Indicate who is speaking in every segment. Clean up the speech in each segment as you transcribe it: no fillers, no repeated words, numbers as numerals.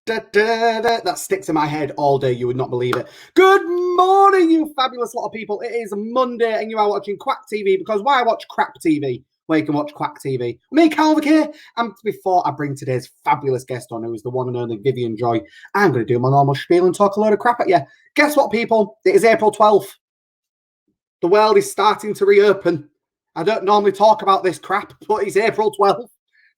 Speaker 1: That sticks in my head all day. You would not believe it. Good morning, you fabulous lot of people. It is Monday and you are watching Kwak TV, because why watch crap TV where you can watch Kwak TV? Me, Calvic here. And before I bring today's fabulous guest on, who is the one and only Vivienne Joy, I'm going to do my normal spiel and talk a load of crap at you. Guess what, people? It is April 12th. The world is starting to reopen. I don't normally talk about this crap, but it's April 12th.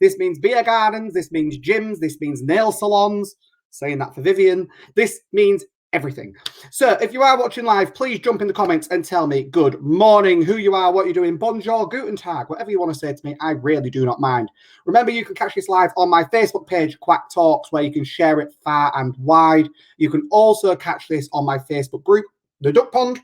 Speaker 1: This means beer gardens, this means gyms, this means nail salons. Saying that for Vivienne. This means everything. So if you are watching live, please jump in the comments and tell me good morning, who you are, what you're doing, bonjour, guten tag, whatever you want to say to me. I really do not mind. Remember, you can catch this live on my Facebook page, Kwak Talks, where you can share it far and wide. You can also catch this on my Facebook group, The Duck Pond.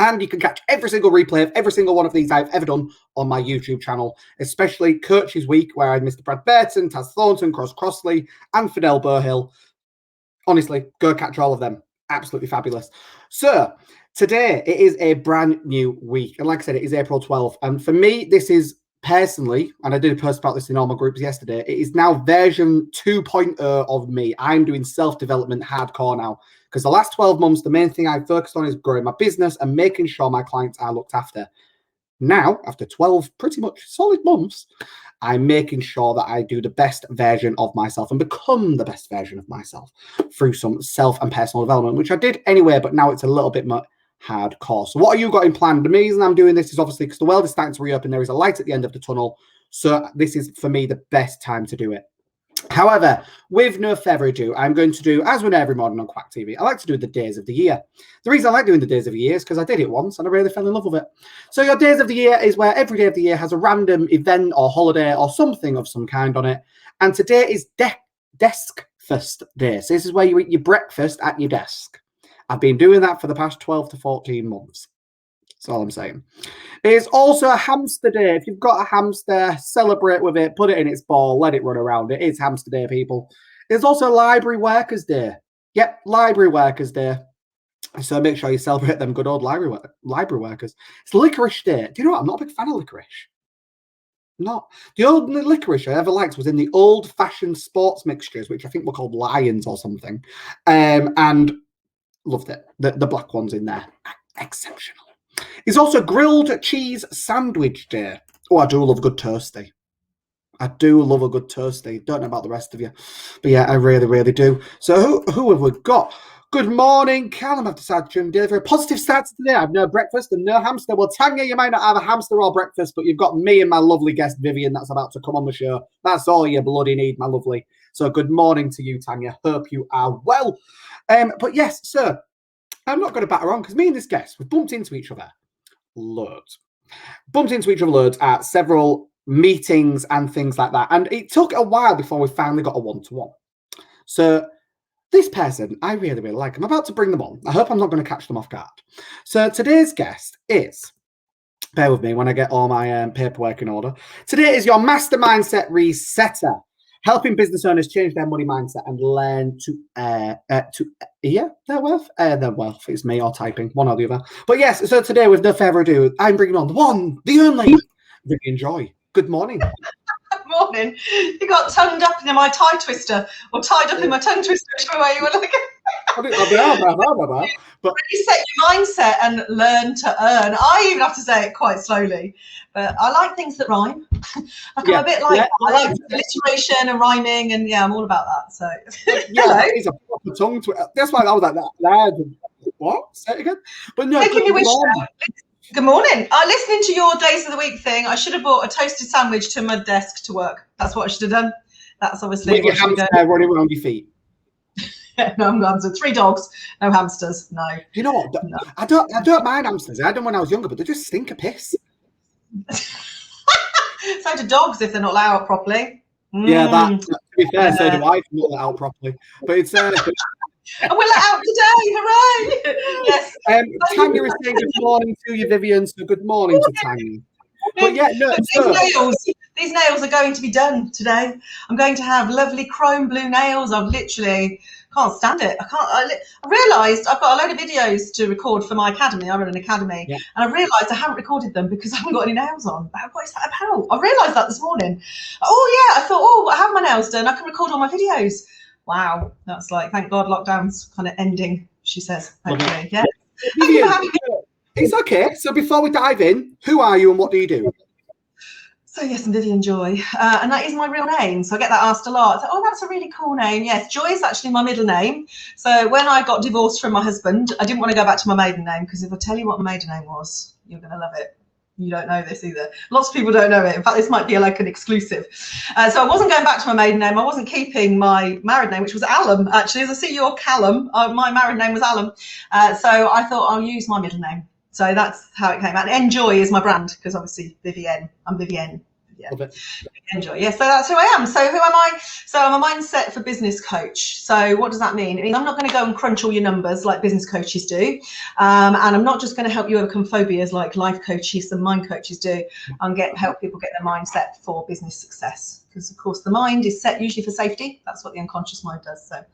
Speaker 1: And you can catch every single replay of every single one of these I've ever done on my YouTube channel, especially Coaches Week, where I had Mr. Brad Burton, Taz Thornton, Cross Crossley, and Fidel Burhill. Honestly, go catch all of them. Absolutely fabulous. So, today, it is a brand new week. And like I said, it is April 12th. And for me, this is personally, and I did a post about this in all my groups yesterday, it is now version 2.0 of me. I'm doing self-development hardcore now. Because the last 12 months, the main thing I've focused on is growing my business and making sure my clients are looked after. Now, after 12 pretty much solid months, I'm making sure that I do the best version of myself and become the best version of myself through some self and personal development, which I did anyway, but now it's a little bit more hardcore. So what have you got in plan? The reason I'm doing this is obviously because the world is starting to reopen. There is a light at the end of the tunnel. So this is, for me, the best time to do it. However, with no further ado, I'm going to do, as we do every morning on Kwak TV, I like to do the days of the year. The reason I like doing the days of the year is because I did it once and I really fell in love with it. So your days of the year is where every day of the year has a random event or holiday or something of some kind on it. And today is desk first day. So this is where you eat your breakfast at your desk. I've been doing that for the past 12 to 14 months. That's all I'm saying. It's also a hamster day. If you've got a hamster, celebrate with it, put it in its ball, let it run around. It is hamster day, people. It's also Library Workers Day. Yep, Library Workers Day. So make sure you celebrate them good old library workers. It's Licorice Day. Do you know what? I'm not a big fan of licorice. Not. The only licorice I ever liked was in the old-fashioned sports mixtures, which I think were called Lions or something. And loved it. The black ones in there. Exceptional. It's also Grilled Cheese Sandwich Day. Oh, I do love a good toasty. I do love a good toasty. Don't know about the rest of you. But yeah, I really, really do. So who have we got? Good morning, Callum. I've decided to deliver a positive start to today. I have no breakfast and no hamster. Well, Tanya, you might not have a hamster or breakfast, but you've got me and my lovely guest, Vivienne, that's about to come on the show. That's all you bloody need, my lovely. So good morning to you, Tanya. Hope you are well. But yes, so I'm not going to batter on because me and this guest, we've bumped into each other loads. Bumped into each other loads at several meetings and things like that. And it took a while before we finally got a one-to-one. So this person, I really, really like. I'm about to bring them on. I hope I'm not going to catch them off guard. So today's guest is, bear with me when I get all my paperwork in order. Today is your master mindset resetter, helping business owners change their money mindset and learn to their wealth. Their wealth. It's me or typing, one or the other. But yes, so today, with no further ado, I'm bringing on the one, the only, Vivienne Joy. Good morning.
Speaker 2: Morning. You got tongued up in my tie twister, or tied up in my tongue twister, whichever way you were like.
Speaker 1: But
Speaker 2: Reset your mindset and learn to earn. I even have to say it quite slowly, but I like things that rhyme. I'm a bit like I like alliteration and rhyming, and yeah, I'm all about that. So
Speaker 1: yeah, it's a proper tongue twister. That's why I was like that. What? Say it again. But no.
Speaker 2: Good morning. Listening to your days of the week thing, I should have brought a toasted sandwich to my desk to work. That's what I should have done. That's obviously
Speaker 1: with your hamster running around your feet.
Speaker 2: No hamsters. 3 dogs, no hamsters. No.
Speaker 1: You know what? No. I don't mind hamsters. I had them when I was younger, but they just stink of piss.
Speaker 2: So do dogs if they're not let out properly.
Speaker 1: Yeah, that. To be fair, so do I if I'm not let out properly. But it's.
Speaker 2: And we're let out today, hooray! Yes.
Speaker 1: Tanya is saying good morning to you, Vivienne. So good morning to Tanya. But yeah, no.
Speaker 2: These nails are going to be done today. I'm going to have lovely chrome blue nails. I've literally Can't stand it. I realised I've got a load of videos to record for my academy. I run an academy, and I realised I haven't recorded them because I haven't got any nails on. What is that about? I realised that this morning. Oh yeah, I thought, oh, I have my nails done. I can record all my videos. Wow, that's like, thank God lockdown's kind of ending, she says. Hopefully, yeah.
Speaker 1: It's okay. So before we dive in, who are you and what do you do?
Speaker 2: So yes, I'm Vivienne Joy, and that is my real name. So I get that asked a lot. So, oh, that's a really cool name. Yes, Joy is actually my middle name. So when I got divorced from my husband, I didn't want to go back to my maiden name, because if I tell you what my maiden name was, you're going to love it. You don't know this either. Lots of people don't know it. In fact, this might be like an exclusive. So I wasn't going back to my maiden name. I wasn't keeping my married name, which was Alum, actually. As I see you're Callum, my married name was Alum. So I thought I'll use my middle name. So that's how it came out. And Enjoy is my brand, because obviously Vivienne, I'm Vivienne. Yeah. Enjoy. Yeah, so that's who I am. So who am I? So I'm a mindset for business coach. So what does that mean? It means I'm not going to go and crunch all your numbers like business coaches do. And I'm not just going to help you overcome phobias like life coaches and mind coaches do. And help people get their mindset for business success. Because of course the mind is set usually for safety. That's what the unconscious mind does. So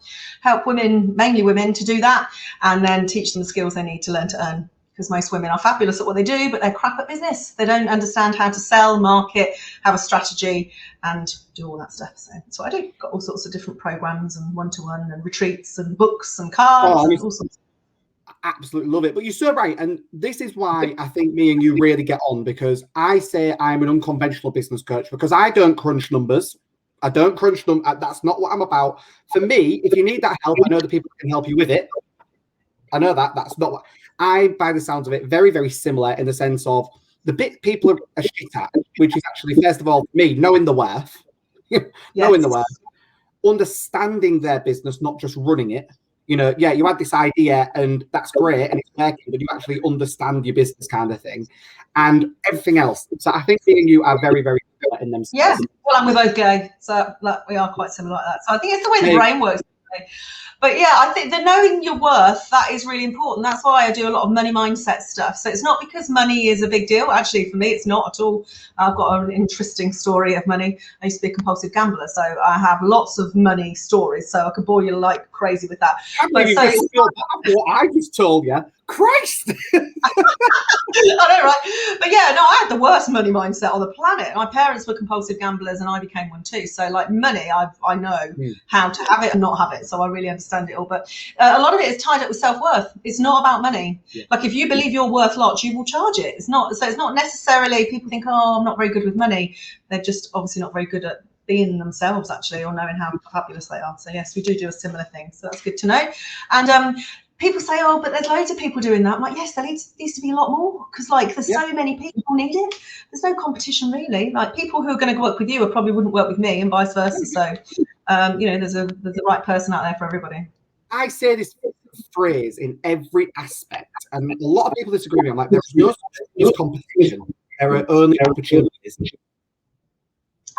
Speaker 2: help women, mainly women, to do that, and then teach them the skills they need to learn to earn. Because most women are fabulous at what they do, but they're crap at business. They don't understand how to sell, market, have a strategy, and do all that stuff. So that's what I do. Got all sorts of different programs and one-to-one and retreats and books and cards and all sorts.
Speaker 1: I absolutely love it. But you're so right. And this is why I think me and you really get on, because I say I'm an unconventional business coach because I don't crunch numbers. I don't crunch them. That's not what I'm about. For me, if you need that help, I know the people can help you with it. I know that's not what I, by the sounds of it, very, very similar in the sense of the bit people are shit at, which is actually, first of all, me knowing the worth, knowing the worth, understanding their business, not just running it. You know, yeah, you had this idea and that's great and it's working, but you actually understand your business kind of thing and everything else. So I think me and you are very, very similar in them.
Speaker 2: Yeah, well, I'm with both gay, so we are quite similar like that. So I think it's the way the brain works. But yeah, I think the knowing your worth, that is really important. That's why I do a lot of money mindset stuff. So it's not because money is a big deal. Actually, for me, it's not at all. I've got an interesting story of money. I used to be a compulsive gambler, so I have lots of money stories. So I could bore you like crazy with that.
Speaker 1: What I just told you. Christ!
Speaker 2: I know, right? But yeah, no, I had the worst money mindset on the planet. My parents were compulsive gamblers and I became one too. So like money, I know how to have it and not have it. So I really understand it all. But a lot of it is tied up with self-worth. It's not about money. Yeah. Like if you believe you're worth lots, you will charge it. It's not necessarily people think, oh, I'm not very good with money. They're just obviously not very good at being themselves actually, or knowing how fabulous they are. So yes, we do a similar thing. So that's good to know. And people say, oh, but there's loads of people doing that. I'm like, yes, there needs to be a lot more, because like there's so many people who need it. There's no competition really. Like people who are going to work with you probably wouldn't work with me, and vice versa. So there's the right person out there for everybody.
Speaker 1: I say this phrase in every aspect, and a lot of people disagree with me. I'm like, there's no such competition. There are only opportunities.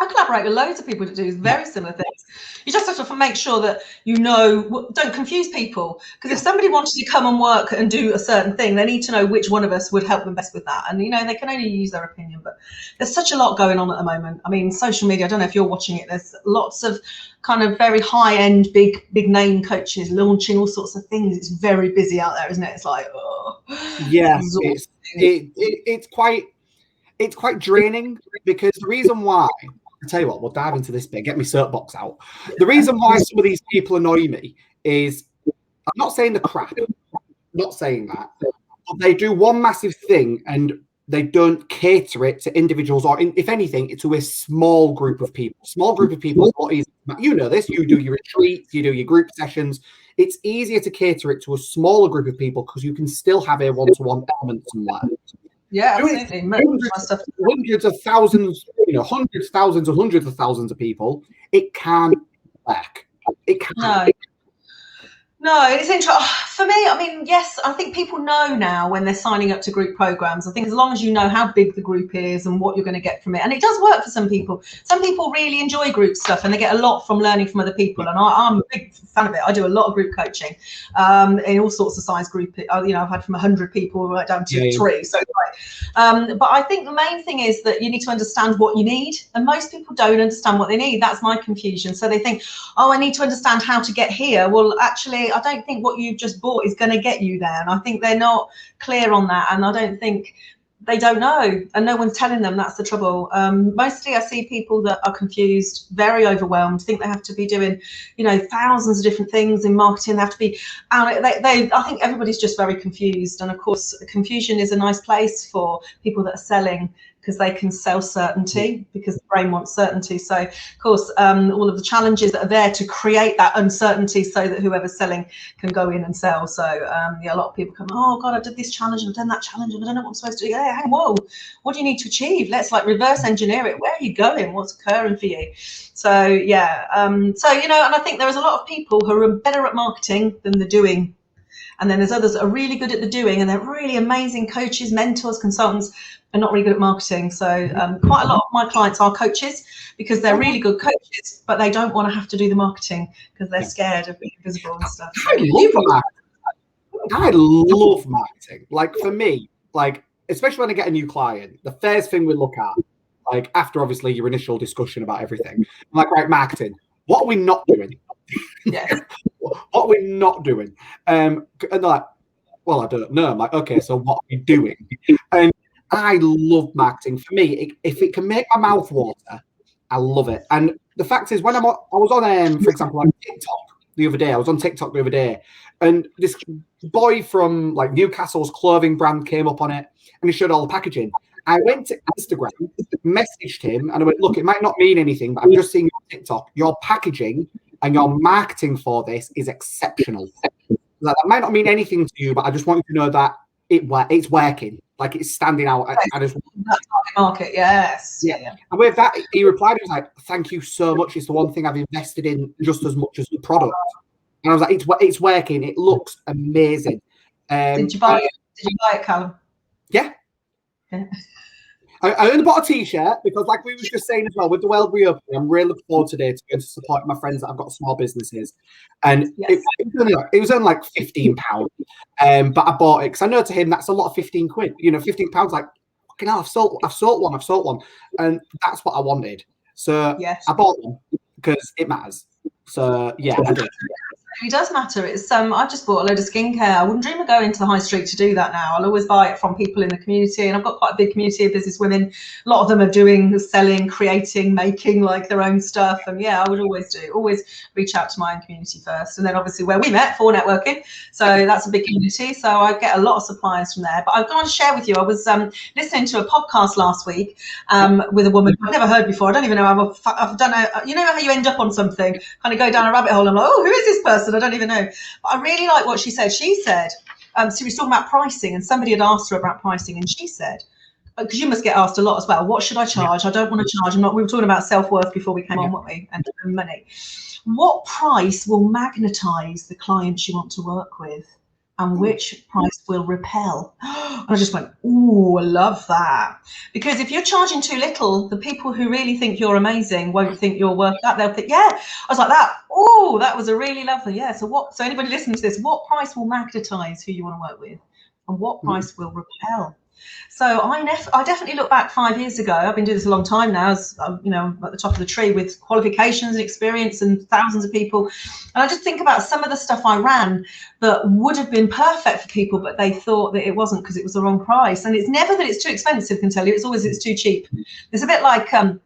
Speaker 2: I collaborate with loads of people that do very similar things. You just have to make sure that you know, don't confuse people. Because if somebody wanted to come and work and do a certain thing, they need to know which one of us would help them best with that. And, you know, they can only use their opinion. But there's such a lot going on at the moment. I mean, social media, I don't know if you're watching it. There's lots of kind of very high-end, big name coaches launching all sorts of things. It's very busy out there, isn't it? It's like, oh.
Speaker 1: Yeah, it's quite draining, because the reason why, I'll tell you what, we'll dive into this bit, get my soapbox out. The reason why some of these people annoy me is, I'm not saying the crap, I'm not saying that, but they do one massive thing and they don't cater it to individuals, or if anything, to a small group of people. Small group of people is what is, you know this, you do your retreats, you do your group sessions. It's easier to cater it to a smaller group of people because you can still have a one-to-one element somewhere.
Speaker 2: Yeah, absolutely.
Speaker 1: Hundreds of thousands, hundreds, thousands, and hundreds of thousands of people. It can't work. It can't.
Speaker 2: No, it's interesting. For me, I mean, yes, I think people know now when they're signing up to group programs. I think as long as you know how big the group is and what you're going to get from it, and it does work for some people. Some people really enjoy group stuff and they get a lot from learning from other people. And I'm a big fan of it. I do a lot of group coaching in all sorts of size group. I've had from 100 people right down to 3. So, but I think the main thing is that you need to understand what you need, and most people don't understand what they need. That's my confusion. So they think, oh, I need to understand how to get here. Well, actually, I don't think what you've just bought is going to get you there. And I think they're not clear on that. And I don't think they don't know. And no one's telling them. That's the trouble. Mostly I see people that are confused, very overwhelmed, think they have to be doing, thousands of different things in marketing. They have to be, I think everybody's just very confused. And of course, confusion is a nice place for people that are selling, because they can sell certainty, because the brain wants certainty. So, of course, all of the challenges that are there to create that uncertainty so that whoever's selling can go in and sell. So, a lot of people come, oh, God, I did this challenge, I've done that challenge, and I don't know what I'm supposed to do. Hey, whoa, what do you need to achieve? Let's reverse engineer it. Where are you going? What's occurring for you? So, yeah. And I think there is a lot of people who are better at marketing than the doing. And then there's others that are really good at the doing, and they're really amazing coaches, mentors, consultants, and not really good at marketing. So quite a lot of my clients are coaches, because they're really good coaches, but they don't want to have to do the marketing because they're scared of being visible and stuff.
Speaker 1: I love marketing. Like, for me, especially when I get a new client, the first thing we look at, after obviously your initial discussion about everything, I'm right, marketing, what are we not doing?
Speaker 2: Yes.
Speaker 1: What are we not doing? And they're like, well, I don't know. I'm like, okay, so what are we doing? And I love marketing. For me, if it can make my mouth water, I love it. And the fact is, when I was on, for example, on TikTok the other day, and this boy from Newcastle's clothing brand came up on it, and he showed all the packaging. I went to Instagram, messaged him, and I went, look, it might not mean anything, but I'm just seeing your TikTok. Your packaging and your marketing for this is exceptional. That might not mean anything to you, but I just want you to know that it's working. It's standing out. I just
Speaker 2: market, yes. Yeah.
Speaker 1: And with that, he replied, he was like, thank you so much. It's the one thing I've invested in just as much as the product. And I was like, it's working. It looks amazing.
Speaker 2: Did you buy it, Callum?
Speaker 1: Yeah. I only bought a t-shirt because, like we were just saying as well, with the world reopening, I'm really looking forward today to go to support my friends that have got small businesses. And it was only like £15. But I bought it because I know to him that's a lot of £15. £15, fucking hell, I've sold one. And that's what I wanted. So I bought one because it matters. So yeah, I did.
Speaker 2: It does matter. It's I just bought a load of skincare. I wouldn't dream of going to the high street to do that now. I'll always buy it from people in the community, and I've got quite a big community of business women. A lot of them are doing, selling, creating, making their own stuff. And I would always reach out to my own community first, and then obviously where we met for networking. So that's a big community. So I get a lot of suppliers from there. But I've got to share with you. I was listening to a podcast last week with a woman I've never heard before. I don't even know how I've done. You know how you end up on something, kind of go down a rabbit hole. And I'm like, oh, who is this person? I don't even know. But I really like what she said. She said, she was talking about pricing, and somebody had asked her about pricing, and she said, because you must get asked a lot as well, what should I charge? I don't want to charge. We were talking about self-worth before we came on, weren't we? And money. What price will magnetize the clients you want to work with? And which price will repel? And I just went, ooh, I love that. Because if you're charging too little, the people who really think you're amazing won't think you're worth that. They'll think, yeah. I was like, oh, that was a really lovely, yeah. So anybody listening to this, what price will magnetize who you want to work with? And what price will repel? So I definitely look back 5 years ago. I've been doing this a long time now, as at the top of the tree with qualifications and experience and thousands of people. And I just think about some of the stuff I ran that would have been perfect for people, but they thought that it wasn't because it was the wrong price. And it's never that it's too expensive, I can tell you. It's always it's too cheap. It's a bit like I've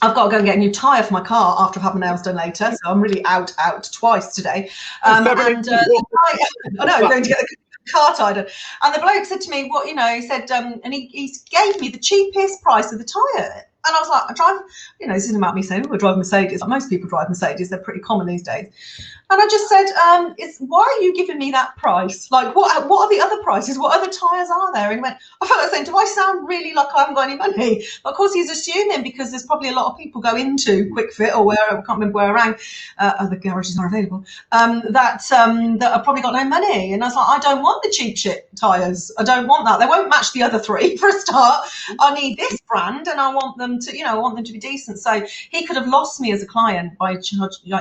Speaker 2: got to go and get a new tyre for my car after I've had my nails done later. So I'm really out twice today. I know, I'm going to get the car tied up. And the bloke said to me, he said, and he gave me the cheapest price of the tyre. And I was like, I drive, this isn't about me saying, I drive Mercedes. Like most people drive Mercedes. They're pretty common these days. And I just said, why are you giving me that price? Like, what are the other prices? What other tyres are there? And he went, I felt like saying, do I sound really like I haven't got any money? But of course, he's assuming because there's probably a lot of people go into Quick Fit or where, I can't remember where I rang, other garages are available, that have probably got no money. And I was like, I don't want the cheap shit tyres. I don't want that. They won't match the other three for a start. I need this brand and I want them to be decent. So he could have lost me as a client by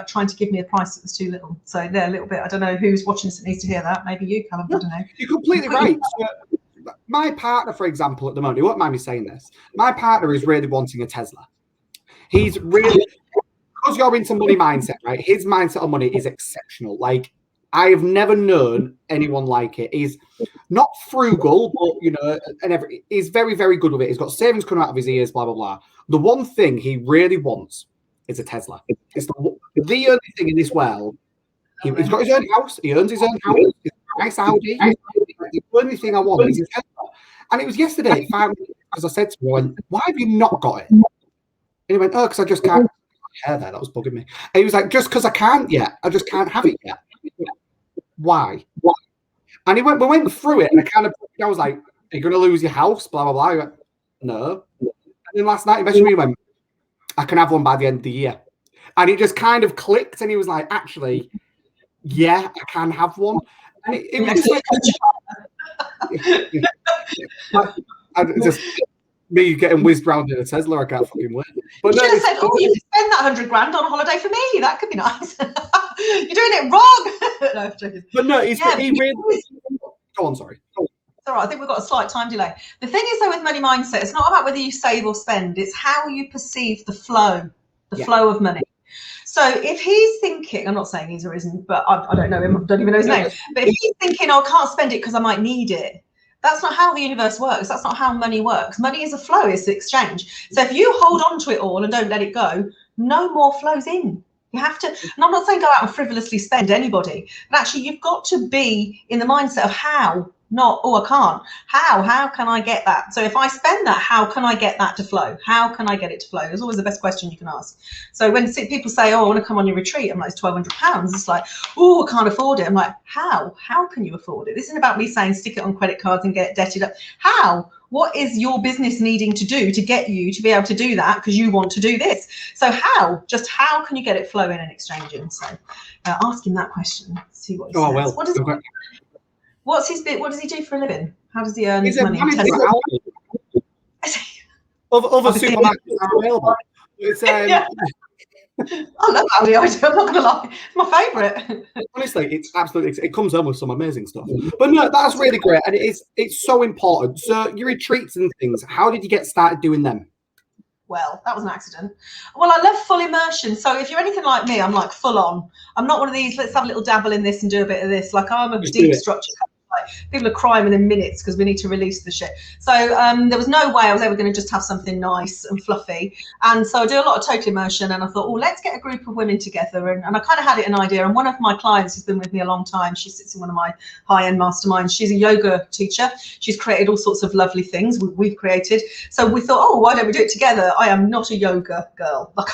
Speaker 2: trying to give me a price that was too little. So there, a little bit. I don't know who's watching this that needs to hear that. Maybe you, Callum. I don't know.
Speaker 1: You're completely right. So, my partner, for example, at the moment, he won't mind me saying this. My partner is really wanting a Tesla. He's really, because you're into money mindset, right? His mindset on money is exceptional. Like, I have never known anyone like it. He's not frugal, but he's very, very good with it. He's got savings coming out of his ears, blah blah blah. The one thing he really wants is a Tesla. It's the only thing in this world. He's got his own house. He owns his own house. He's got a nice Audi. The only thing I want is a Tesla. And it was yesterday, because I said to him, I went, why have you not got it? And he went, oh, because I just can't. Hair there, that was bugging me. And he was like, just because I can't yet. I just can't have it yet. Why? And we went through it, and I was like, are you going to lose your house? Blah, blah, blah. He went, no. And then last night, he messaged me and went, I can have one by the end of the year. And it just kind of clicked, and he was like, actually, yeah, I can have one. And it was like, just me getting whizzed round in a Tesla, I can't fucking wait. But
Speaker 2: you should have said, you could spend that 100 grand on a holiday for me. That could be nice. You're doing it wrong. No, I'm joking.
Speaker 1: But no, he really... Go on, sorry.
Speaker 2: It's all right. I think we've got a slight time delay. The thing is, though, with money mindset, it's not about whether you save or spend. It's how you perceive the flow of money. So if he's thinking, I'm not saying he's or isn't, but I don't know him, I don't even know his name. But if he's thinking, I can't spend it because I might need it, that's not how the universe works. That's not how money works. Money is a flow, it's an exchange. So if you hold on to it all and don't let it go, no more flows in. You have to, and I'm not saying go out and frivolously spend anybody, but actually you've got to be in the mindset of how, not, oh, I can't. How can I get that? So if I spend that, how can I get that to flow? How can I get it to flow? It's always the best question you can ask. So when people say, oh, I want to come on your retreat, I'm like, it's £1,200. It's like, oh, I can't afford it. I'm like, how? How can you afford it? This isn't about me saying stick it on credit cards and get debted up. How? What is your business needing to do to get you to be able to do that because you want to do this? So how? Just how can you get it flowing and exchanging? So ask him that question. See what he says.
Speaker 1: Well,
Speaker 2: What's his bit? What does he do for a living? How does he earn his money?
Speaker 1: Other supermarkets are available.
Speaker 2: Yeah. I love Aldi. I'm not going to lie. It's my favourite.
Speaker 1: Honestly, it's absolutely, it comes home with some amazing stuff. But no, that's really great. And it's so important. So your retreats and things, how did you get started doing them?
Speaker 2: Well, that was an accident. Well, I love full immersion. So if you're anything like me, I'm like full on. I'm not one of these, let's have a little dabble in this and do a bit of this. Like I'm a deep structure. Like, people are crying within minutes because we need to release the shit. So there was no way I was ever going to just have something nice and fluffy. And so I do a lot of total immersion. And I thought, oh, let's get a group of women together. And I kind of had an idea. And one of my clients who's been with me a long time, she sits in one of my high-end masterminds. She's a yoga teacher. She's created all sorts of lovely things we've created. So we thought, oh, why don't we do it together? I am not a yoga girl. Like,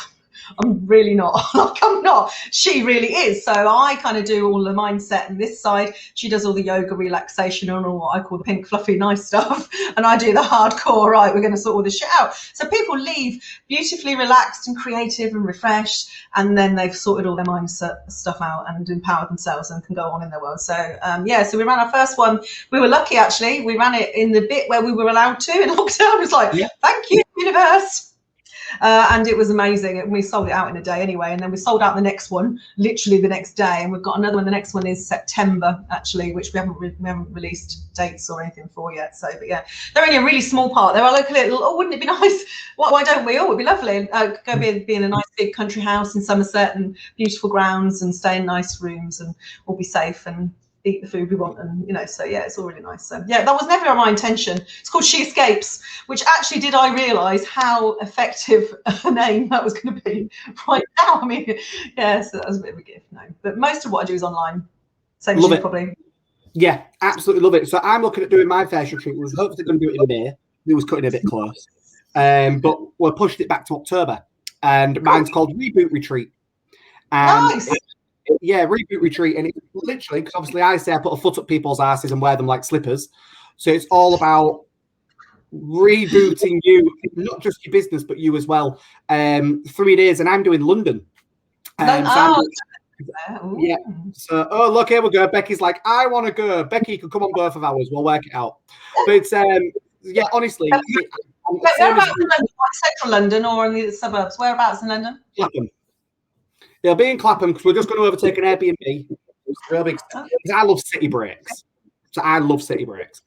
Speaker 2: I'm really not. Like, I'm not. She really is. So I kind of do all the mindset and this side. She does all the yoga, relaxation, and all what I call the pink, fluffy, nice stuff. And I do the hardcore, right, we're going to sort all this shit out. So people leave beautifully relaxed and creative and refreshed. And then they've sorted all their mindset stuff out and empowered themselves and can go on in their world. So, so we ran our first one. We were lucky, actually. We ran it in the bit where we were allowed to in lockdown. It was like, thank you, universe. And it was amazing. And we sold it out in a day anyway. And then we sold out the next one, literally the next day. And we've got another one. The next one is September, actually, which we haven't released dates or anything for yet. So, but yeah, they're only a really small part. They're a local little, oh, wouldn't it be nice? Why don't we? Oh, it would be lovely. Go be in a nice big country house in Somerset and beautiful grounds and stay in nice rooms and we'll be safe and eat the food we want, and so yeah, it's all really nice. So yeah, that was never my intention. It's called She Escapes, which actually did I realise how effective a name that was going to be right now. I mean, yeah, so that was a bit of a gift. No, but most of what I do is online. Same as you probably.
Speaker 1: Yeah, absolutely love it. So I'm looking at doing my fashion retreat. We was hopefully going to do it in May. It was cutting a bit close. but we pushed it back to October, and mine's called Reboot Retreat. And
Speaker 2: Nice.
Speaker 1: yeah, Reboot Retreat, and it's literally, because obviously I say I put a foot up people's asses and wear them like slippers, so it's all about rebooting you, not just your business, but you as well. 3 days, and I'm doing London. Yeah. So, oh, look, here we go. Becky's like, I want to go. Becky, you can come on both of ours. We'll work it out. But it's, yeah, honestly.
Speaker 2: Whereabouts in London? Central London or in the suburbs? Whereabouts in London?
Speaker 1: Clapham. It'll be in Clapham because we're just going to overtake an Airbnb. It's real big. I love city breaks. So I love city breaks.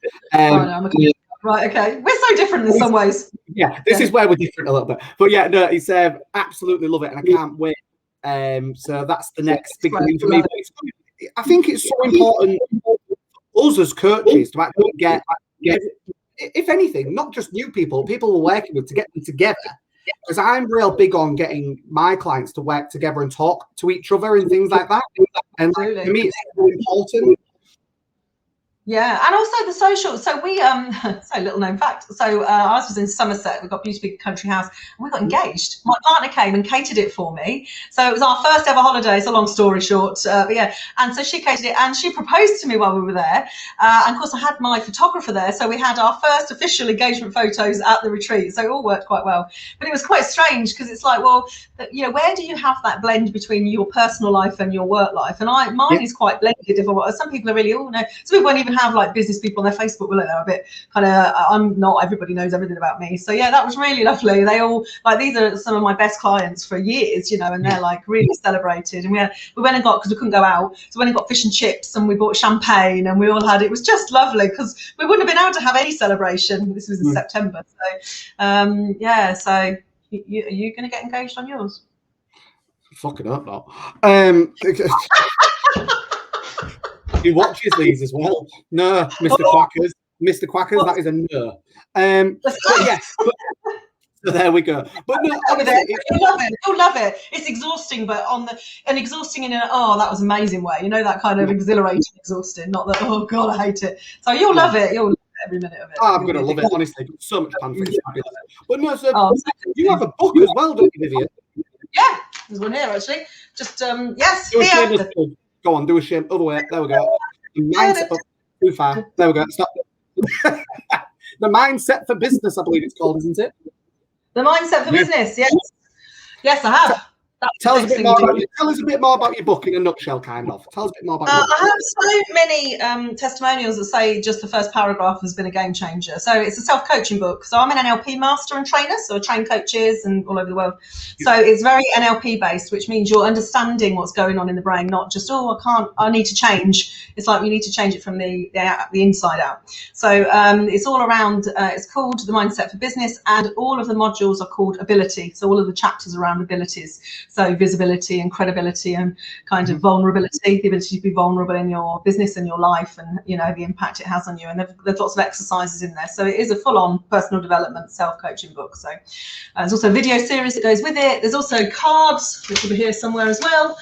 Speaker 2: Right, okay. We're so different in some ways.
Speaker 1: Yeah, this is where we're different a little bit. But yeah, no, it's absolutely love it, and I can't wait. So that's the next big thing for me. But I think it's so important for us as coaches to actually get, if anything, not just new people we're working with, to get them together. Because I'm real big on getting my clients to work together and talk to each other and things like that. And for me, it's so important.
Speaker 2: Yeah, and also the social. So we, so little known fact. So ours was in Somerset. We've got a beautiful big country house, and we got engaged. My partner came and catered it for me. So it was our first ever holiday. It's a long story short, but yeah. And so she catered it, and she proposed to me while we were there. And of course, I had my photographer there, so we had our first official engagement photos at the retreat. So it all worked quite well. But it was quite strange because it's like, well, you know, where do you have that blend between your personal life and your work life? And mine is quite blended. Some people are really, some people won't even have like business people on their Facebook, will they're a bit kind of, I'm not, everybody knows everything about me. So yeah, that was really lovely. They all, like, these are some of my best clients for years, you know, and they're like really celebrated. And we went and got, because we couldn't go out, so we went and got fish and chips, and we bought champagne, and we all had, it was just lovely because we wouldn't have been able to have any celebration. This was in September. So yeah, so are you going to get engaged on yours?
Speaker 1: Fucking up, not. He watches these as well. No, Mr. Quackers. Mr. Quackers, that is a no. But yes. So there we go. But no,
Speaker 2: you'll love it. It's exhausting, but exhausting in that was amazing way. You know, that kind of exhilarating, exhausting. Not that, oh God, I hate it. So you'll love it. You'll love every minute of it.
Speaker 1: Oh, I'm gonna love it. Honestly, so much fun for it. But no, so you have a book as well, don't you, Vivienne?
Speaker 2: Yeah, there's one here actually. Just yes.
Speaker 1: Go on, do a shame. Other way. There we go. Mindset up. Too far. There we go. Stop. The Mindset for Business, I believe it's called, isn't it?
Speaker 2: The Mindset for Business. Yes. Yes, I have.
Speaker 1: Tell us a bit more about your book in a nutshell, kind of. Tell us a bit more about your book.
Speaker 2: I have so many testimonials that say just the first paragraph has been a game changer. So it's a self-coaching book. So I'm an NLP master and trainer, so I train coaches and all over the world. So it's very NLP based, which means you're understanding what's going on in the brain, not just, I need to change. It's like you need to change it from the inside out. So it's all around, it's called The Mindset for Business, and all of the modules are called ability. So all of the chapters around abilities. So visibility and credibility and kind of vulnerability, the ability to be vulnerable in your business and your life, and you know the impact it has on you. And there's lots of exercises in there. So it is a full-on personal development self-coaching book. So there's also a video series that goes with it. There's also cards, which will be here somewhere as well.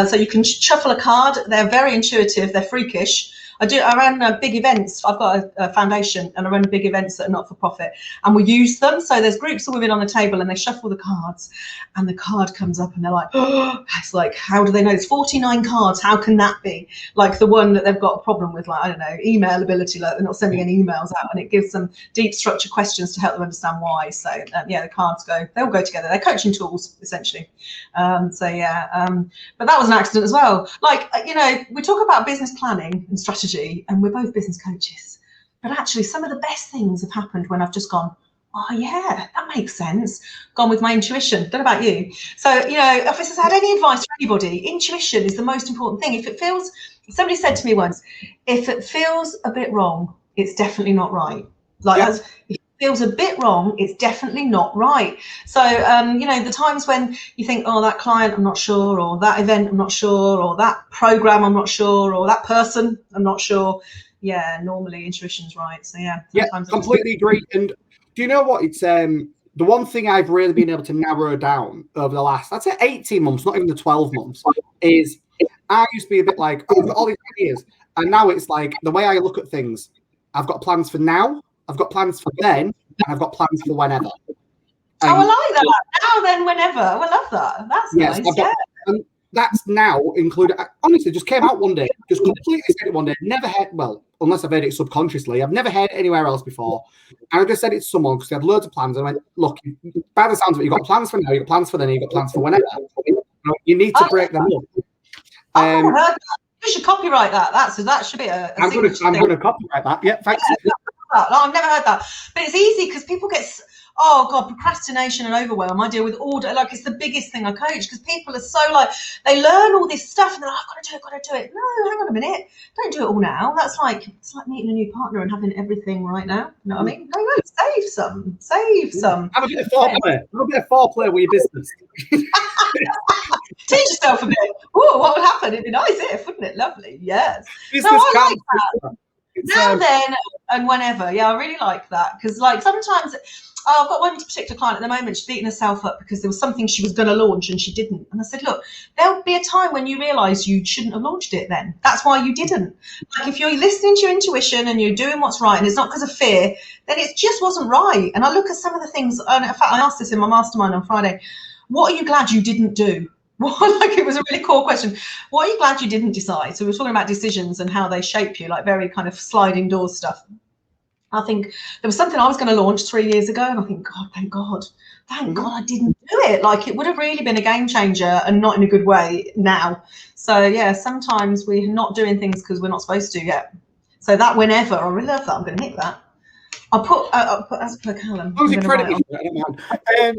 Speaker 2: So you can shuffle a card. They're very intuitive. They're freakish. I run big events. I've got a foundation, and I run big events that are not for profit, and we use them. So there's groups of women on the table, and they shuffle the cards, and the card comes up, and they're like, oh, it's like, how do they know? It's 49 cards. How can that be? Like the one that they've got a problem with, like, I don't know, email ability, like they're not sending any emails out, and it gives them deep structured questions to help them understand why. So yeah, the cards they all go together. They're coaching tools essentially. But that was an accident as well. Like, you know, we talk about business planning and strategy, and we're both business coaches, but actually some of the best things have happened when I've just gone, oh yeah, that makes sense, gone with my intuition. Don't know about you. So, you know, if this has had any advice for anybody, intuition is the most important thing. If it feels, somebody said to me once, if it feels a bit wrong, it's definitely not right. Like, if it feels a bit wrong, it's definitely not right. So, you know, the times when you think, oh, that client, I'm not sure, or that event, I'm not sure, or that program, I'm not sure, or that person, I'm not sure. Yeah, normally intuition's right. So yeah.
Speaker 1: Yeah, completely agree. And do you know what? It's the one thing I've really been able to narrow down over the last, I'd say 18 months, not even the 12 months, is I used to be a bit like, oh, I've got all these ideas. And now it's like the way I look at things, I've got plans for now, I've got plans for then, and I've got plans for whenever.
Speaker 2: I like that. Now then, whenever. I love that. That's
Speaker 1: yes,
Speaker 2: nice. Yeah.
Speaker 1: And that's now included. Honestly, just came out one day. Just completely said it one day. Never heard, well, unless I've heard it subconsciously. I've never heard it anywhere else before. And I just said it to someone because they had loads of plans. And I went, look, by the sounds of it, you've got plans for now, you've got plans for then, you've got plans for whenever. You need to break them up.
Speaker 2: I've never heard that. You should copyright that. That should be a
Speaker 1: I'm going to copyright that. Yeah, thanks.
Speaker 2: Yeah, I've never heard that. But it's easy because people get, oh God, procrastination and overwhelm. I deal with order. Like, it's the biggest thing I coach because people are so like, they learn all this stuff and they're like, I've got to do it. No, hang on a minute. Don't do it all now. That's like, it's like meeting a new partner and having everything right now. You know what I mean? No, save some.
Speaker 1: Have a bit of foreplay with your business.
Speaker 2: Teach yourself a bit. Oh, what would happen? It'd be nice if, wouldn't it? Lovely. Yes.
Speaker 1: Business
Speaker 2: so I like that. Now then and whenever. Yeah, I really like that because like sometimes I've got one particular client at the moment. She's beating herself up because there was something she was going to launch and she didn't. And I said, look, there'll be a time when you realise you shouldn't have launched it then. That's why you didn't. Like if you're listening to your intuition and you're doing what's right and it's not because of fear, then it just wasn't right. And I look at some of the things, and in fact, I asked this in my mastermind on Friday, what are you glad you didn't do? Like it was a really core question. What are you glad you didn't decide? So we were talking about decisions and how they shape you, like very kind of sliding door stuff. I think there was something I was going to launch 3 years ago and I think, God, thank God I didn't do it. Like it would have really been a game changer and not in a good way now. So yeah, sometimes we're not doing things because we're not supposed to yet. So that whenever, I really love that. I'm going to hit that. I'll put as per Callum.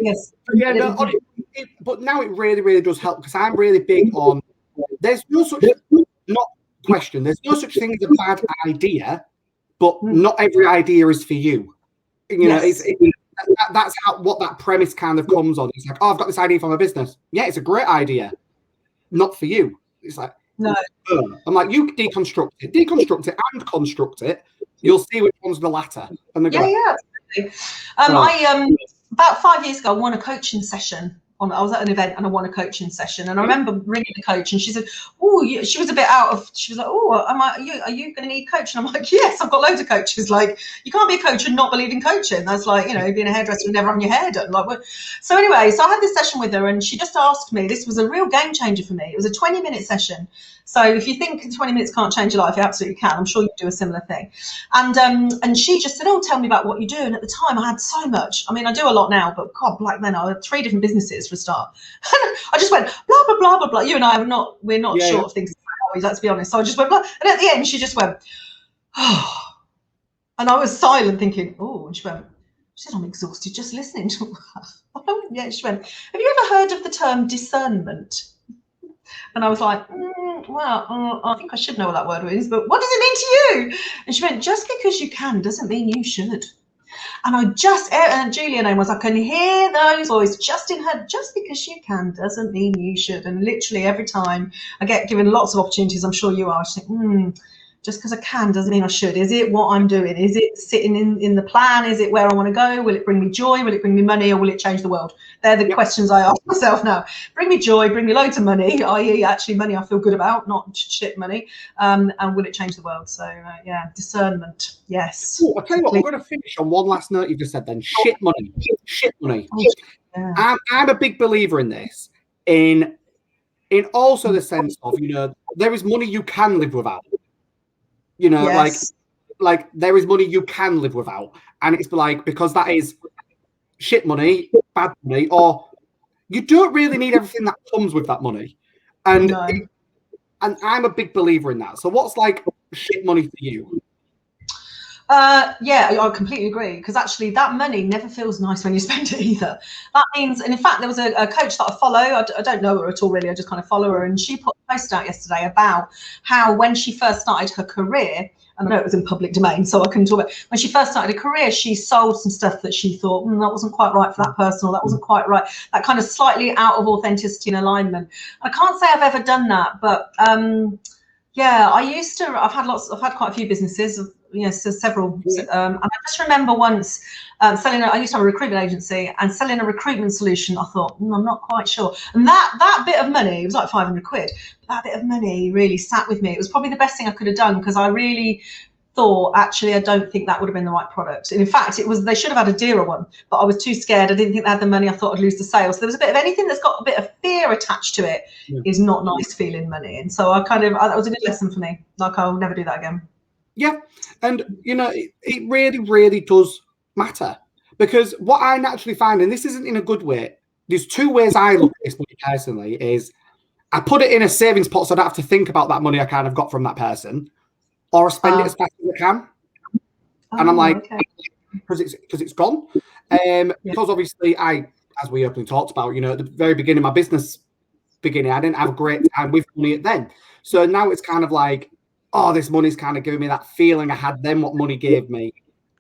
Speaker 1: Yes. Yeah, no, but now it really, really does help because I'm really big on. There's no such thing as a bad idea, but not every idea is for you. You know, that's what that premise kind of comes on. It's like, oh, I've got this idea for my business. Yeah, it's a great idea, not for you. It's like,
Speaker 2: no.
Speaker 1: I'm like, you deconstruct it and construct it. You'll see which one's the latter. And
Speaker 2: Absolutely. I about 5 years ago, I won a coaching session. I was at an event and I won a coaching session, and I remember ringing the coach, and she said, "Oh, she was a bit out of." She was like, "Oh, are you going to need coaching?" I'm like, "Yes, I've got loads of coaches." Like, you can't be a coach and not believe in coaching. That's like, you know, being a hairdresser and never having your hair done. Like, what? So anyway, so I had this session with her, and she just asked me. This was a real game changer for me. It was a 20-minute session. So if you think 20 minutes can't change your life, you absolutely can. I'm sure you do a similar thing. And she just said, "Oh, tell me about what you do." And at the time, I had so much. I mean, I do a lot now, but God, back then I had 3 different businesses for a start. I just went blah blah blah blah blah. You and I we're not short of things to say, let's be honest. So I just went blah, and at the end she just went, oh, and I was silent thinking, oh, and she said, I'm exhausted just listening to her. Yeah, she went, have you ever heard of the term discernment? And I was like, well, I think I should know what that word is, but what does it mean to you? And she went, just because you can doesn't mean you should. And and Julian was, I can hear those voices just in her, just because you can doesn't mean you should. And literally every time I get given lots of opportunities, I'm sure you are, I just think, just because I can doesn't mean I should. Is it what I'm doing? Is it sitting in the plan? Is it where I want to go? Will it bring me joy? Will it bring me money? Or will it change the world? They're the questions I ask myself now. Bring me joy, bring me loads of money, i.e. actually money I feel good about, not shit money. And will it change the world? So discernment, yes.
Speaker 1: Ooh, I'll tell you what, we're going to finish on one last note you've just said then. Shit money. Yeah. I'm a big believer in this, in also the sense of, you know, there is money you can live without. You know, like there is money you can live without, and it's like, because that is shit money, bad money, or you don't really need everything that comes with that money. And and I'm a big believer in that. So what's like shit money for you?
Speaker 2: I completely agree, because actually that money never feels nice when you spend it either. That means, and in fact, there was a coach that I follow. I don't know her at all, really. I just kind of follow her, and she put a post out yesterday about how when she first started her career, and I know it was in public domain, so I couldn't talk about it. When she first started her career, she sold some stuff that she thought, that wasn't quite right for that person, or that wasn't quite right. That kind of slightly out of authenticity and alignment. I can't say I've ever done that, but I used to. I've had quite a few businesses. So several. And I just remember once selling. I used to have a recruitment agency, and selling a recruitment solution. I thought, I'm not quite sure. And that bit of money, it was like 500 quid. But that bit of money really sat with me. It was probably the best thing I could have done, because I really thought, actually, I don't think that would have been the right product. And in fact, they should have had a dearer one, but I was too scared. I didn't think they had the money. I thought I'd lose the sale. So there was a bit of anything that's got a bit of fear attached to it is not nice feeling money. And so that was a good lesson for me. Like, I'll never do that again.
Speaker 1: Yeah. And, you know, it really, really does matter, because what I naturally find, and this isn't in a good way, there's two ways I look at this money personally, is I put it in a savings pot so I don't have to think about that money I kind of got from that person, or I spend it as fast as I can. And I'm like, because it's gone. Because obviously as we openly talked about, you know, at the very beginning of my business I didn't have a great time with money then. So now it's kind of like, oh, this money's kind of giving me that feeling I had then, what money gave me.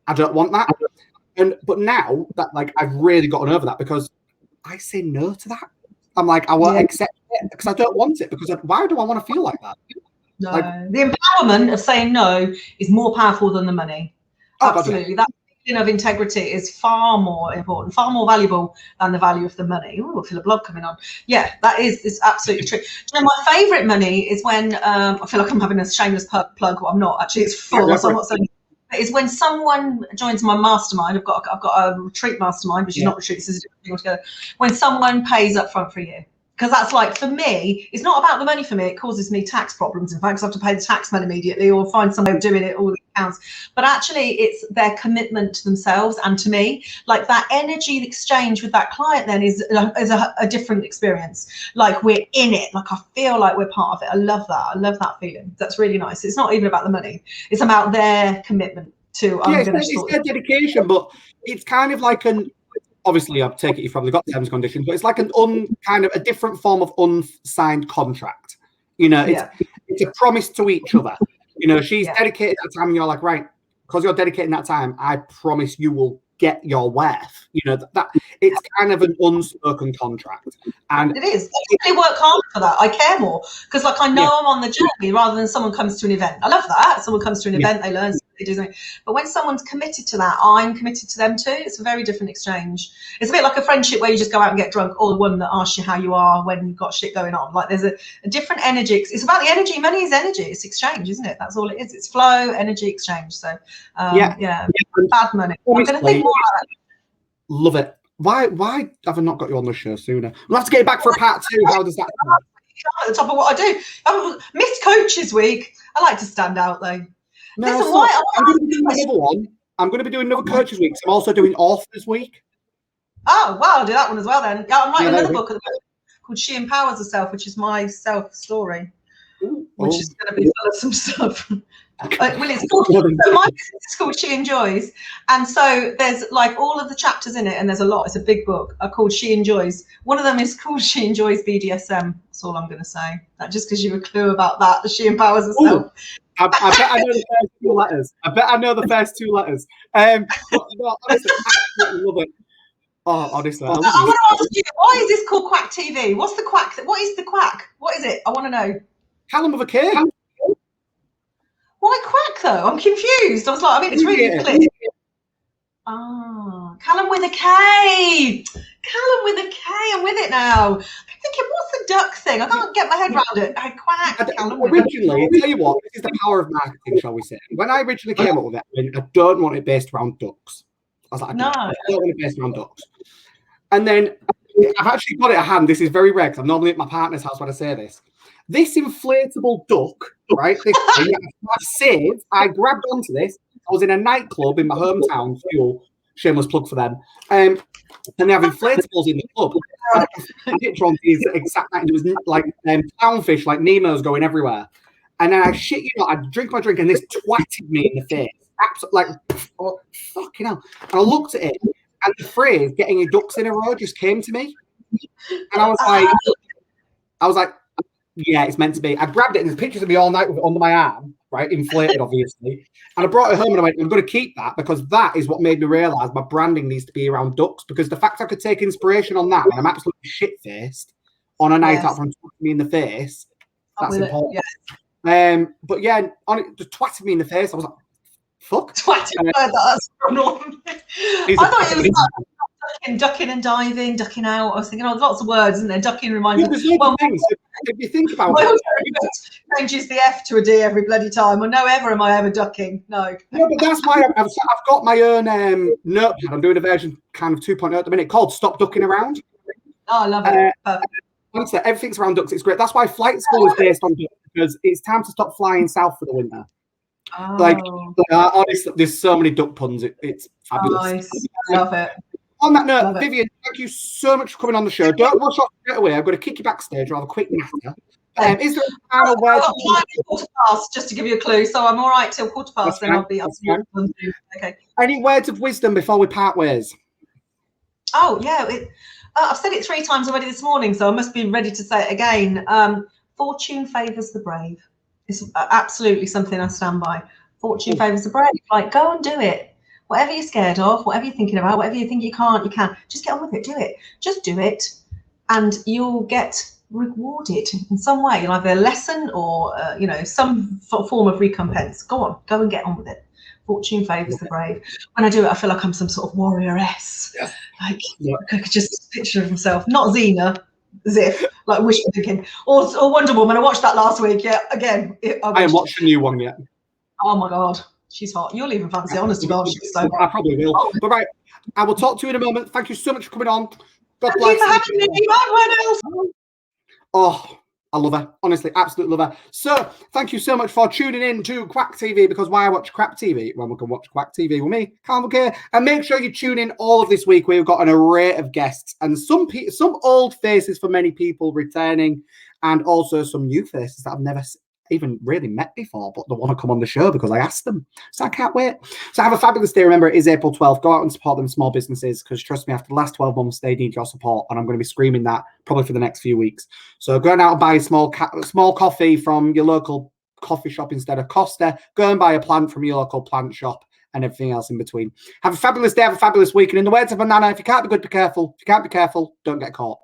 Speaker 1: I don't want that. But now that, like, I've really gotten over that, because I say no to that. I'm like, I won't accept it because I don't want it, because why do I want to feel like that?
Speaker 2: No,
Speaker 1: like,
Speaker 2: the empowerment of saying no is more powerful than the money. Absolutely. That feeling of integrity is far more important, far more valuable than the value of the money. Oh, I feel a blood coming on. Yeah, that is absolutely true. You know, my favourite money is when, I feel like I'm having a shameless plug, but I'm not. Actually, it's full, so I'm not saying. Is when someone joins my mastermind. I've got a retreat mastermind, which is not retreat, this is a different thing altogether. When someone pays up front for a year. Because that's, like, for me, it's not about the money for me. It causes me tax problems, in fact, because I have to pay the tax man immediately, or find someone doing it, all the accounts. But actually, it's their commitment to themselves and to me. Like, that energy exchange with that client then is a different experience. Like, we're in it. Like, I feel like we're part of it. I love that. I love that feeling. That's really nice. It's not even about the money. It's about their commitment to,
Speaker 1: it's their dedication, but it's kind of like obviously, I take it you've probably got terms and conditions, but it's like kind of a different form of unsigned contract. You know, it's a promise to each other. You know, she's dedicated that time, and you're like, right, because you're dedicating that time, I promise you will get your worth. You know, that it's kind of an unspoken contract. And
Speaker 2: it is. I really work hard for that. I care more, because, like, I know I'm on the journey rather than someone comes to an event. I love that. Someone comes to an event, they learn something, they do something. But when someone's committed to that, I'm committed to them too. It's a very different exchange. It's a bit like a friendship where you just go out and get drunk, or the one that asks you how you are when you've got shit going on. Like, there's a different energy. It's about the energy. Money is energy. It's exchange, isn't it? That's all it is. It's flow, energy, exchange. So, bad money. I'm going to think more about that.
Speaker 1: Love it. Why have I not got you on the show sooner? We'll have to get you back for a part 2. How does that sound?
Speaker 2: At the top of what I do. Missed Coaches Week. I like to stand out, though.
Speaker 1: No, listen, I'm going to be doing another one. I'm going to be doing another Coaches Week. I'm also doing Authors Week.
Speaker 2: Oh, wow, I'll do that one as well then. Yeah, I'm writing another book at the moment called She Empowers Herself, which is my self-story, which is going to be full of some stuff. Well, it's called, my business is called She Enjoys, and so there's, like, all of the chapters in it, and there's a lot. It's a big book called She Enjoys. One of them is called She Enjoys BDSM. That's all I'm going to say. That just gives you a clue about that. She empowers herself.
Speaker 1: I bet I know the first 2 letters. But, no, honestly, I absolutely love it. Oh, honestly, I
Speaker 2: want to ask you, why is this called Kwak TV? What's the Kwak? What is the Kwak? What is it? I want to know.
Speaker 1: Callum with a K.
Speaker 2: Why Kwak though? I'm confused. I was like, I mean, it's really clear. Oh, Callum with a K. Callum with a K. I'm with it now. I'm thinking, what's the duck thing? I can't get my head around it. Kwak.
Speaker 1: Originally, tell you what, this is the power of marketing, shall we say. When I originally came up with it, I don't want it based around ducks. I was like, I don't want it based around ducks. And then I've actually got it at hand. This is very rare because I'm normally at my partner's house when I say this. This inflatable duck, right? This thing, I grabbed onto this. I was in a nightclub in my hometown, Fuel, shameless plug for them. And they have inflatables in the club. And I picture on these exact night, it was like clownfish, like Nemo's going everywhere. And then I shit you not, I drink my drink and this twatted me in the face. Absolutely, like, oh, fucking hell. And I looked at it, and the phrase "getting your ducks in a row" just came to me. And I was like, yeah, it's meant to be. I grabbed it, and there's pictures of me all night with it under my arm, right? Inflated, obviously. And I brought it home and I went, I'm going to keep that because that is what made me realise my branding needs to be around ducks, because the fact I could take inspiration on that when I'm absolutely shit-faced on a night out from me in the face, that's important. But yeah, on it just twatted me in the face. I was like, fuck.
Speaker 2: Twatted, that's normal. I thought it was ducking and diving, ducking out. I was thinking, oh, lots of words, isn't there? Ducking reminds
Speaker 1: Yeah,
Speaker 2: me.
Speaker 1: there's loads of things. If you think about
Speaker 2: My
Speaker 1: it,
Speaker 2: changes the F to a D every bloody time. Well, no, ever am I ever ducking. No.
Speaker 1: no, but that's why I've got my own notepad. I'm doing a version kind of 2.0 at the minute called "Stop Ducking Around."
Speaker 2: Oh, I love it. Perfect.
Speaker 1: Honestly, everything's around ducks. It's great. That's why flight school is based on ducks, because it's time to stop flying south for the winter.
Speaker 2: Oh.
Speaker 1: Like, honestly, there's so many duck puns. It's fabulous.
Speaker 2: Nice. Love it.
Speaker 1: On that note,
Speaker 2: Love it.
Speaker 1: Vivienne, thank you so much for coming on the show. Don't rush off straight away. I'm going to kick you backstage. I'll have a quick natter. Is there a final word?
Speaker 2: I've got 5:15, just to give you a clue. So I'm all right till 15:15. Then I'll be up. Okay.
Speaker 1: Any words of wisdom before we part ways?
Speaker 2: Oh yeah, I've said it 3 times already this morning, so I must be ready to say it again. Fortune favours the brave. It's absolutely something I stand by. Fortune favours the brave. Like, go and do it. Whatever you're scared of, whatever you're thinking about, whatever you think you can't, you can. Just get on with it. Do it. Just do it, and you'll get rewarded in some way. You'll have a lesson or some form of recompense. Go and get on with it. Fortune favours the brave. When I do it, I feel like I'm some sort of warrioress. Yeah. Like, I could just picture of himself, not Xena, as if like wishful thinking, or Wonder Woman. I watched that last week. Yeah, again,
Speaker 1: I haven't watched the new one yet.
Speaker 2: Oh my god, she's hot. You'll even fancy, honest to God, she's so hot.
Speaker 1: I probably will. But right, I will talk to you in a moment. Thank you so much for coming on. God
Speaker 2: Thank
Speaker 1: bless
Speaker 2: you for having me. What else?
Speaker 1: Oh, I love her. Honestly, absolutely love her. So, thank you so much for tuning in to Kwak TV, because why watch Kwak TV when we can watch Kwak TV with me, Carl McKay. And make sure you tune in all of this week. We've got an array of guests and some old faces for many people returning, and also some new faces that I've never even really met before, but they want to come on the show because I asked them. So I can't wait. So have a fabulous day. Remember, it is April 12th. Go out and support them small businesses, because trust me, after the last 12 months, they need your support, and I'm going to be screaming that probably for the next few weeks. So go out and buy a small coffee from your local coffee shop instead of Costa. Go and buy a plant from your local plant shop, and everything else in between. Have a fabulous day. Have a fabulous week. And in the words of Banana, if you can't be good, be careful. If you can't be careful, don't get caught.